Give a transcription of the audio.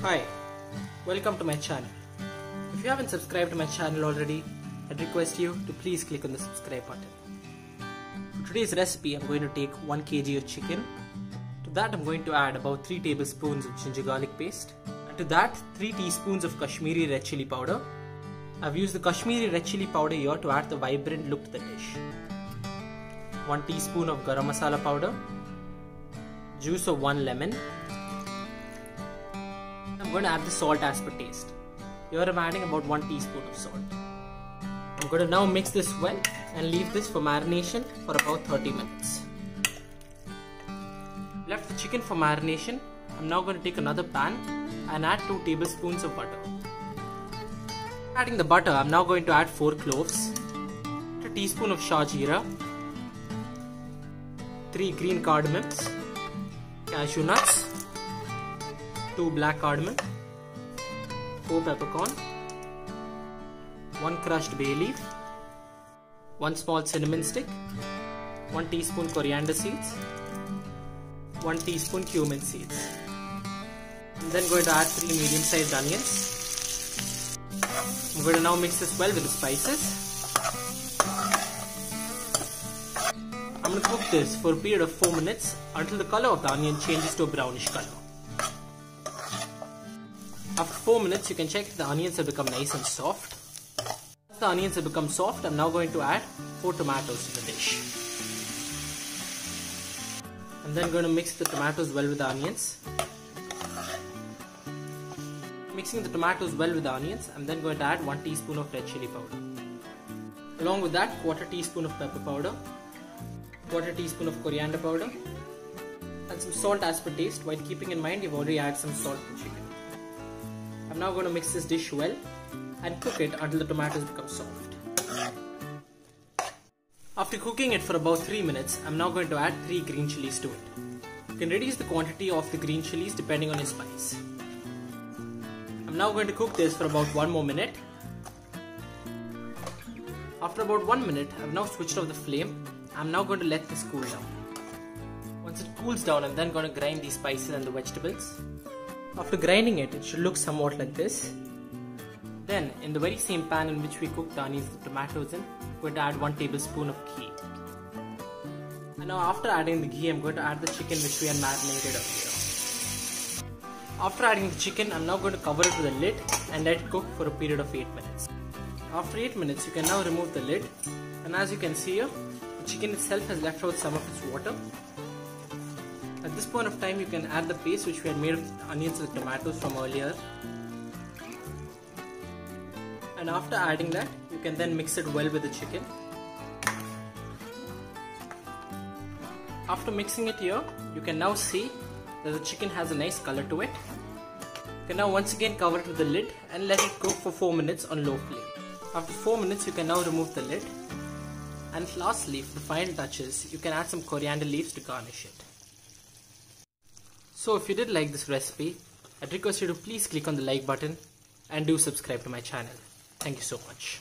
Hi, welcome to my channel. If you haven't subscribed to my channel already, I'd request you to please click on the subscribe button. For today's recipe, I'm going to take 1 kg of chicken. To that, I'm going to add about 3 tablespoons of ginger garlic paste. And to that, 3 teaspoons of Kashmiri red chili powder. I've used the Kashmiri red chili powder here to add the vibrant look to the dish. 1 teaspoon of garam masala powder. Juice of 1 lemon. I'm going to add the salt as per taste. Here I'm adding about 1 teaspoon of salt. I'm going to now mix this well and leave this for marination for about 30 minutes. Left the chicken for marination. I'm now going to take another pan and add 2 tablespoons of butter. Adding the butter, I'm now going to add 4 cloves, a teaspoon of shah jeera, 3 green cardamoms, cashew nuts, 2 black cardamom, 4 peppercorn, 1 crushed bay leaf, 1 small cinnamon stick, 1 teaspoon coriander seeds, 1 teaspoon cumin seeds. I'm then going to add 3 medium-sized onions. I'm going to now mix this well with the spices. I'm going to cook this for a period of 4 minutes until the color of the onion changes to a brownish color. After 4 minutes, you can check if the onions have become nice and soft. Once the onions have become soft, I'm now going to add 4 tomatoes to the dish. I'm then going to mix the tomatoes well with the onions. Mixing the tomatoes well with the onions, I'm then going to add 1 teaspoon of red chili powder. Along with that, 1/4 teaspoon of pepper powder, 1/4 teaspoon of coriander powder, and some salt as per taste, while keeping in mind you've already added some salt to chicken. I'm now going to mix this dish well and cook it until the tomatoes become soft. After cooking it for about 3 minutes, I'm now going to add 3 green chilies to it. You can reduce the quantity of the green chilies depending on your spice. I'm now going to cook this for about 1 more minute. After about 1 minute, I've now switched off the flame. I'm now going to let this cool down. Once it cools down, I'm then going to grind these spices and the vegetables. After grinding it, it should look somewhat like this. Then, in the very same pan in which we cooked the onions and tomatoes in, I'm going to add 1 tablespoon of ghee. And now after adding the ghee, I'm going to add the chicken which we had marinated earlier. After adding the chicken, I'm now going to cover it with a lid and let it cook for a period of 8 minutes. After 8 minutes, you can now remove the lid, and as you can see here, the chicken itself has left out some of its water. At this point of time, you can add the paste which we had made of the onions and tomatoes from earlier. And after adding that, you can then mix it well with the chicken. After mixing it here, you can now see that the chicken has a nice color to it. You can now once again cover it with the lid and let it cook for 4 minutes on low flame. After 4 minutes, you can now remove the lid. And lastly, for the final touches, you can add some coriander leaves to garnish it. So if you did like this recipe, I'd request you to please click on the like button and do subscribe to my channel. Thank you so much.